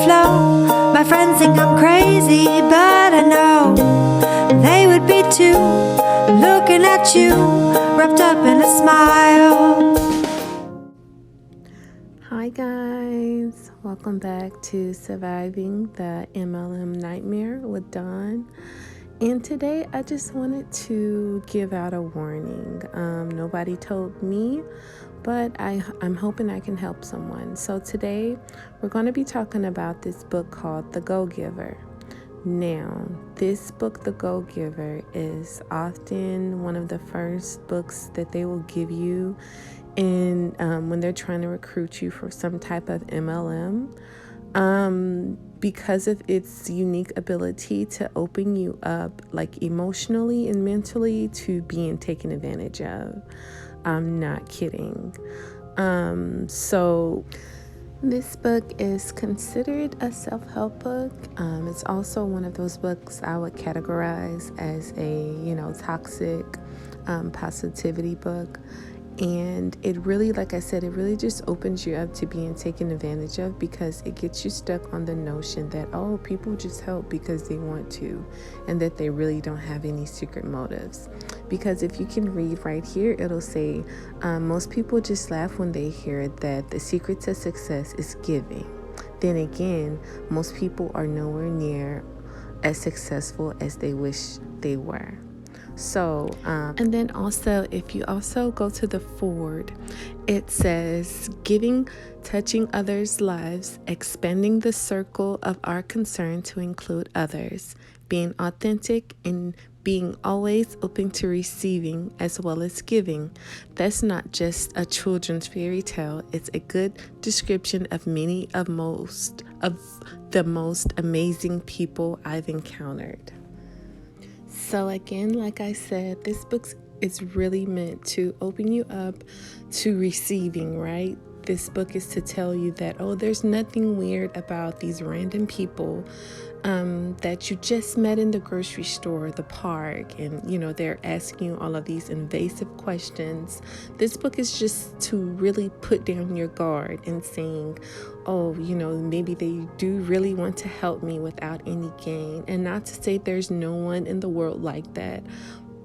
flow. My friends think I'm crazy, but I know they would be too, looking at you, wrapped up in a smile. Hi guys, welcome back to Surviving the MLM Nightmare with Dawn. And today I just wanted to give out a warning. Nobody told me, but I'm hoping I can help someone. So today we're going to be talking about this book called The Go-Giver. Now, this book, The Go-Giver, is often one of the first books that they will give you in when they're trying to recruit you for some type of MLM. Because of its unique ability to open you up, like emotionally and mentally, to being taken advantage of. I'm not kidding. So this book is considered a self-help book. It's also one of those books I would categorize as a, toxic positivity book. And it really, like I said, it really just opens you up to being taken advantage of, because it gets you stuck on the notion that, people just help because they want to, and that they really don't have any secret motives. Because if you can read right here, it'll say, most people just laugh when they hear that the secret to success is giving. Then again, most people are nowhere near as successful as they wish they were. So, and then also, if you also go to the forward, it says, giving, touching others' lives, expanding the circle of our concern to include others, being authentic, and being always open to receiving as well as giving. That's not just a children's fairy tale. It's a good description of many of the most amazing people I've encountered. So again, like I said, this book is really meant to open you up to receiving, right? This book is to tell you that, there's nothing weird about these random people that you just met in the grocery store, the park, and, they're asking you all of these invasive questions. This book is just to really put down your guard and saying, maybe they do really want to help me without any gain. And not to say there's no one in the world like that.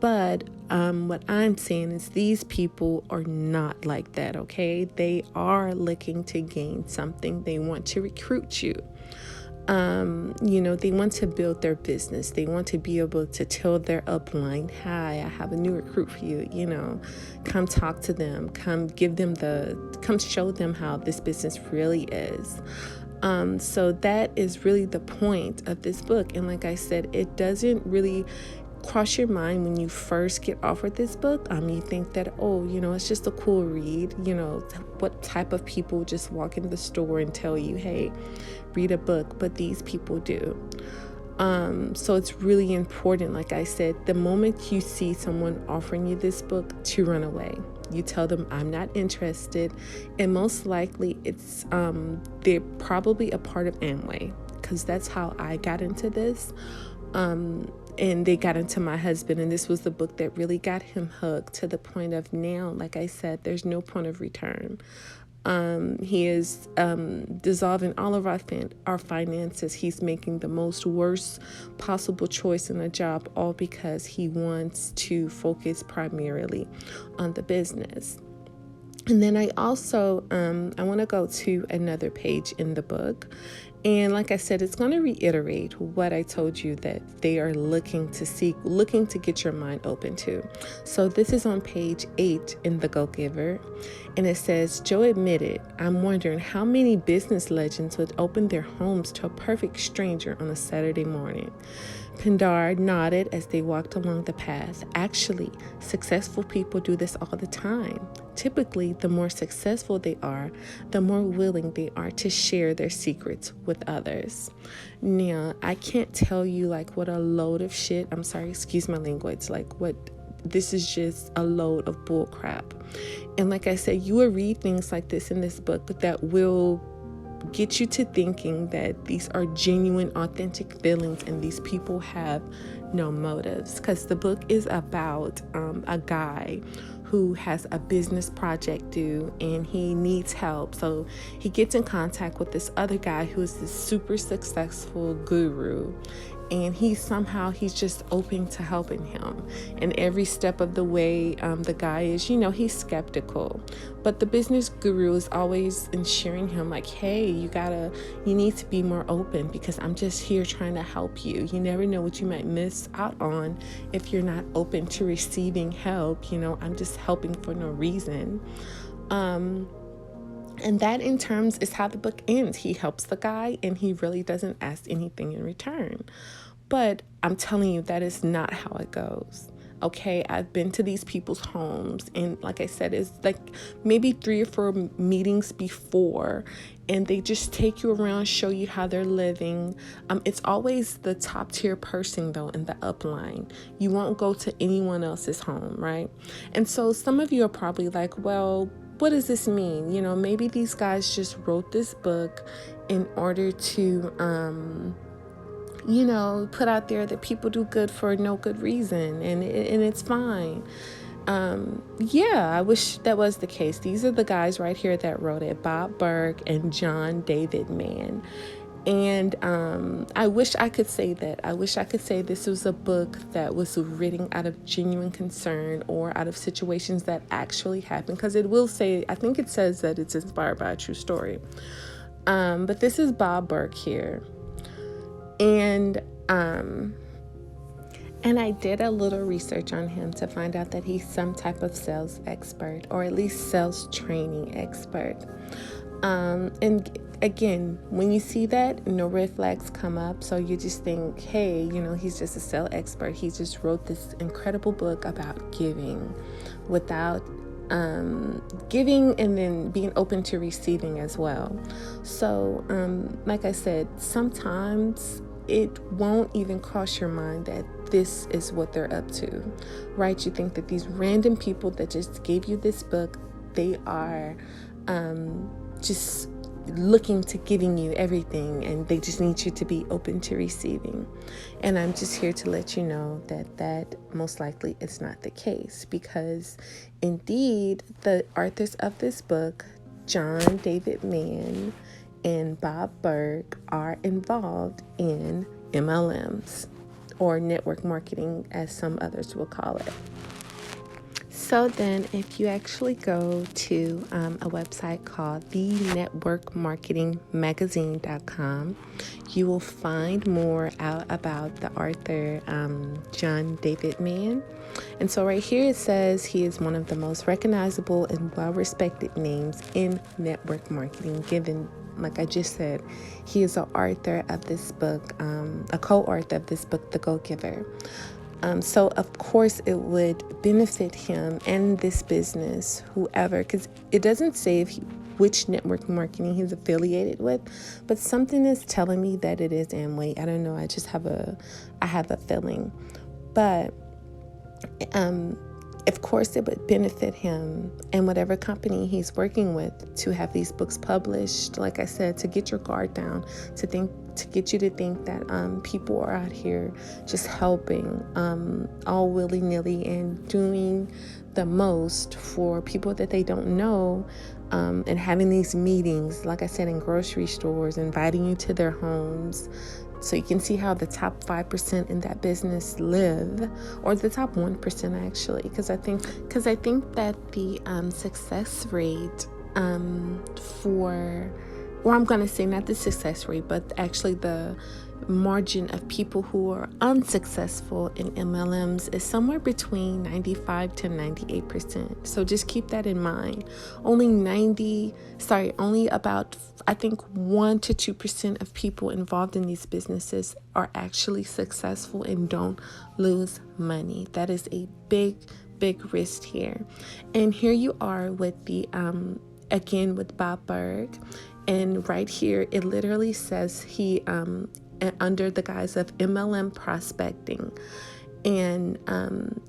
But what I'm saying is these people are not like that, okay? They are looking to gain something. They want to recruit you. They want to build their business. They want to be able to tell their upline, hi, I have a new recruit for you, come talk to them, come show them how this business really is. So that is really the point of this book. And like I said, it doesn't really cross your mind when you first get offered this book. You think that, it's just a cool read. What type of people just walk in the store and tell you, hey, read a book? But these people do. So it's really important, like I said, the moment you see someone offering you this book, to run away. You tell them, I'm not interested. And most likely it's they're probably a part of Amway, because that's how I got into this. And they got into my husband, and this was the book that really got him hooked, to the point of now, like I said, there's no point of return. He is dissolving all of our finances. He's making the worst possible choice in a job, all because he wants to focus primarily on the business. And then I also, I want to go to another page in the book. And like I said, it's going to reiterate what I told you that they are looking to get your mind open to. So this is on page 8 in The Go-Giver. And it says, Joe admitted, I'm wondering how many business legends would open their homes to a perfect stranger on a Saturday morning. Pindar nodded as they walked along the path. Actually, successful people do this all the time. Typically, the more successful they are, the more willing they are to share their secrets with others. Now, I can't tell you what a load of shit, I'm sorry, excuse my language, this is just a load of bull crap. And like I said, you will read things like this in this book that will get you to thinking that these are genuine, authentic feelings, and these people have no motives. Because the book is about a guy who has a business project due and he needs help. So he gets in contact with this other guy who is this super successful guru, and he's just open to helping him. And every step of the way, the guy is, he's skeptical, but the business guru is always ensuring him like, hey, you need to be more open, because I'm just here trying to help you. You never know what you might miss out on if you're not open to receiving help. I'm just helping for no reason. And that in terms is how the book ends. He helps the guy and he really doesn't ask anything in return. But I'm telling you, that is not how it goes. Okay, I've been to these people's homes, and like I said, it's like maybe 3 or 4 meetings before, and they just take you around, show you how they're living. It's always the top tier person though in the upline. You won't go to anyone else's home, right? And so some of you are probably like, well, what does this mean? Maybe these guys just wrote this book in order to put out there that people do good for no good reason, and it's fine. I wish that was the case. These are the guys right here that wrote it, Bob Burg and John David Mann. And I wish I could say that. I wish I could say this was a book that was written out of genuine concern or out of situations that actually happened, because it will say, I think it says that it's inspired by a true story. But this is Bob Burg here. And I did a little research on him to find out that he's some type of sales expert, or at least sales training expert. And again, when you see that, no red flags come up. So you just think, hey, he's just a sales expert. He just wrote this incredible book about giving without giving, and then being open to receiving as well. So like I said, sometimes it won't even cross your mind that this is what they're up to, right? You think that these random people that just gave you this book, they are just looking to giving you everything, and they just need you to be open to receiving. And I'm just here to let you know that most likely is not the case, because indeed the authors of this book, John David Mann and Bob Burg, are involved in MLMs, or network marketing as some others will call it. So then if you actually go to a website called thenetworkmarketingmagazine.com, you will find more out about the author John David Mann. And so right here it says he is one of the most recognizable and well-respected names in network marketing, given, like I just said, he is an author of this book, a co-author of this book, The Go-Giver. So of course it would benefit him and this business, whoever, because it doesn't say which network marketing he's affiliated with, but something is telling me that it is Amway. I don't know. I just have a feeling, but of course it would benefit him and whatever company he's working with to have these books published. Like I said, to get your guard down, to get you to think that people are out here just helping all willy-nilly and doing the most for people that they don't know, and having these meetings, like I said, in grocery stores, inviting you to their homes, so you can see how the top 5% in that business live, or the top 1% actually, because I think that the success rate or I'm going to say not the success rate, but actually the margin of people who are unsuccessful in MLMs is somewhere between 95 to 98%. So just keep that in mind. Only about, I think, 1 to 2% of people involved in these businesses are actually successful and don't lose money. That is a big risk here. And here you are with the, again, with Bob Burg. And right here, it literally says he, under the guise of MLM prospecting, and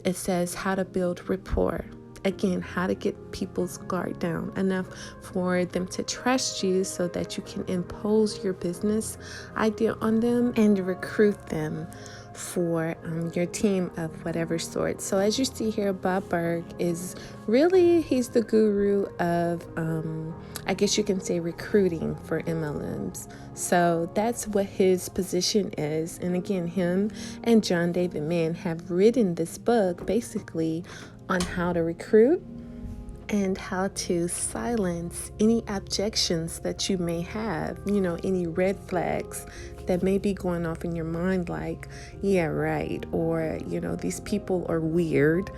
it says how to build rapport. Again, how to get people's guard down enough for them to trust you so that you can impose your business idea on them and recruit them for your team of whatever sort. So as you see here, Bob Burg is really, he's the guru of, I guess you can say, recruiting for MLMs. So that's what his position is. And again, him and John David Mann have written this book basically on how to recruit and how to silence any objections that you may have, any red flags that may be going off in your mind, like, yeah, right, or, these people are weird,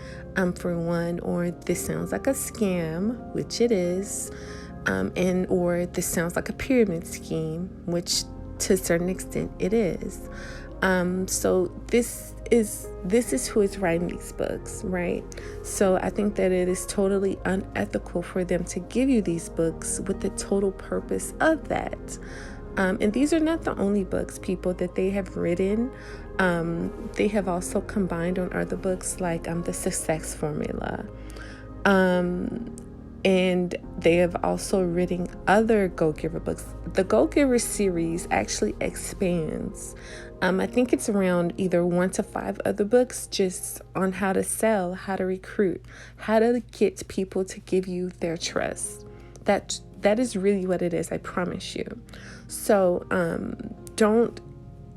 for one, or this sounds like a scam, which it is, or this sounds like a pyramid scheme, which to a certain extent it is. So this is who is writing these books, right? So I think that it is totally unethical for them to give you these books with the total purpose of that. And these are not the only books, people, that they have written. They have also combined on other books like The Success Formula. And they have also written other Go-Giver books. The Go-Giver series actually expands. I think it's around either 1 to 5 other books just on how to sell, how to recruit, how to get people to give you their trust. That is really what it is, I promise you. So don't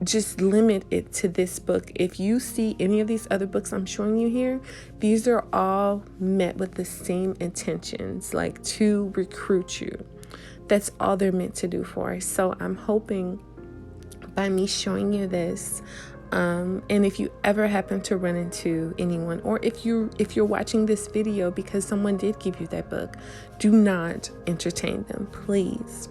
just limit it to this book. If you see any of these other books I'm showing you here, these are all met with the same intentions, like to recruit you. That's all they're meant to do for us. So I'm hoping by me showing you this, and if you ever happen to run into anyone, or if you're watching this video because someone did give you that book, do not entertain them, please.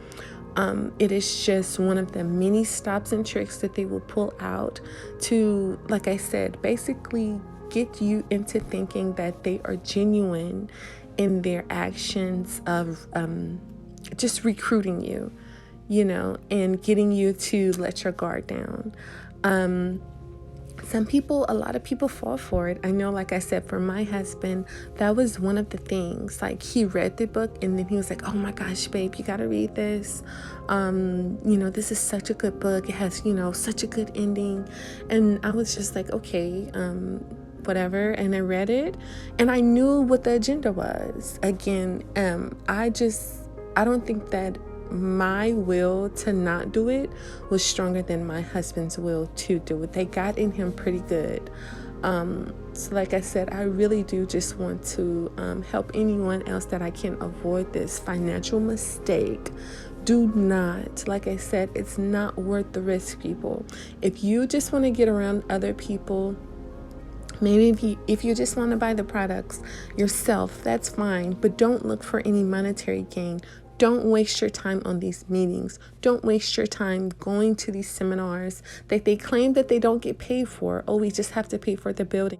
It is just one of the many stops and tricks that they will pull out to, like I said, basically get you into thinking that they are genuine in their actions of just recruiting you, and getting you to let your guard down. A lot of people fall for it. I know, like I said, for my husband, that was one of the things. Like, he read the book and then he was like, oh my gosh, babe, you got to read this. This is such a good book. It has, such a good ending. And I was just like, okay, whatever. And I read it and I knew what the agenda was. Again, I don't think that my will to not do it was stronger than my husband's will to do it. They got in him pretty good. So like I said, I really do just want to help anyone else that I can avoid this financial mistake. Do not, like I said, it's not worth the risk, people. If you just want to get around other people, maybe if you just want to buy the products yourself, that's fine, but don't look for any monetary gain. Don't waste your time on these meetings. Don't waste your time going to these seminars that they claim that they don't get paid for. Oh, we just have to pay for the building.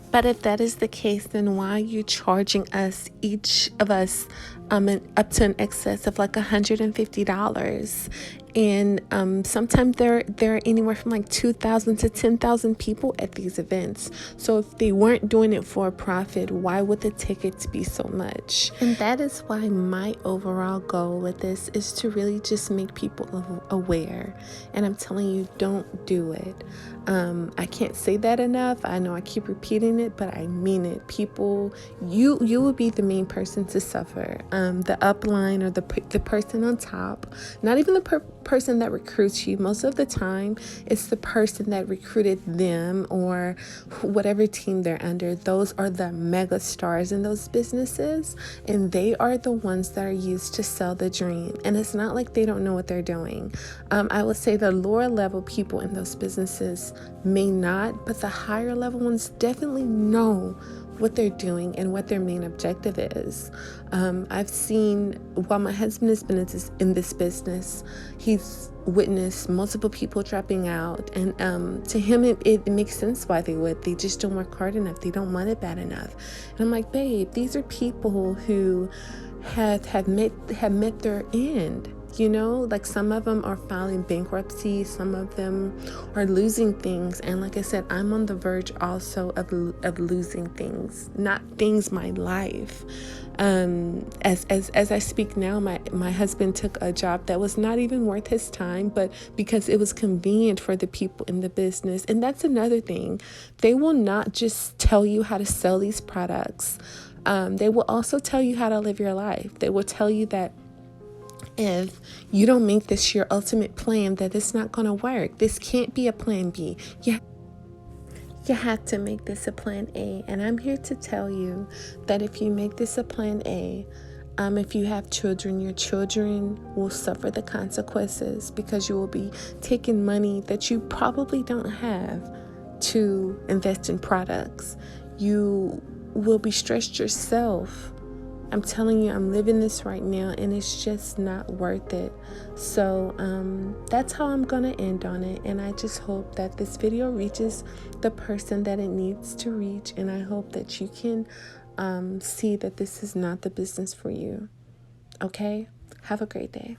But if that is the case, then why are you charging us, each of us, up to an excess of like $150? And sometimes there are anywhere from like 2,000 to 10,000 people at these events. So if they weren't doing it for a profit, why would the tickets be so much? And that is why my overall goal with this is to really just make people aware. And I'm telling you, don't do it. I can't say that enough. I know I keep repeating it, but I mean it. People, you will be the main person to suffer. The upline or the person on top, not even the person that recruits you. Most of the time, it's the person that recruited them or whatever team they're under. Those are the mega stars in those businesses, and they are the ones that are used to sell the dream. And it's not like they don't know what they're doing. I would say the lower level people in those businesses may not, but the higher level ones definitely know what they're doing and what their main objective is. I've seen, while my husband has been in this business, he's witnessed multiple people dropping out, and to him it makes sense why they would. They just don't work hard enough. They don't want it bad enough. And I'm like, babe, these are people who have met their end. You know, like some of them are filing bankruptcy, some of them are losing things. And like I said, I'm on the verge also of losing things, not things, my life. As I speak now, my husband took a job that was not even worth his time, but because it was convenient for the people in the business. And that's another thing. They will not just tell you how to sell these products. They will also tell you how to live your life. They will tell you that if you don't make this your ultimate plan, that it's not going to work. This can't be a plan B. You have to make this a plan A. And I'm here to tell you that if you make this a plan A, if you have children, your children will suffer the consequences, because you will be taking money that you probably don't have to invest in products. You will be stressed yourself. I'm telling you, I'm living this right now, and it's just not worth it. So that's how I'm going to end on it. And I just hope that this video reaches the person that it needs to reach. And I hope that you can see that this is not the business for you. Okay? Have a great day.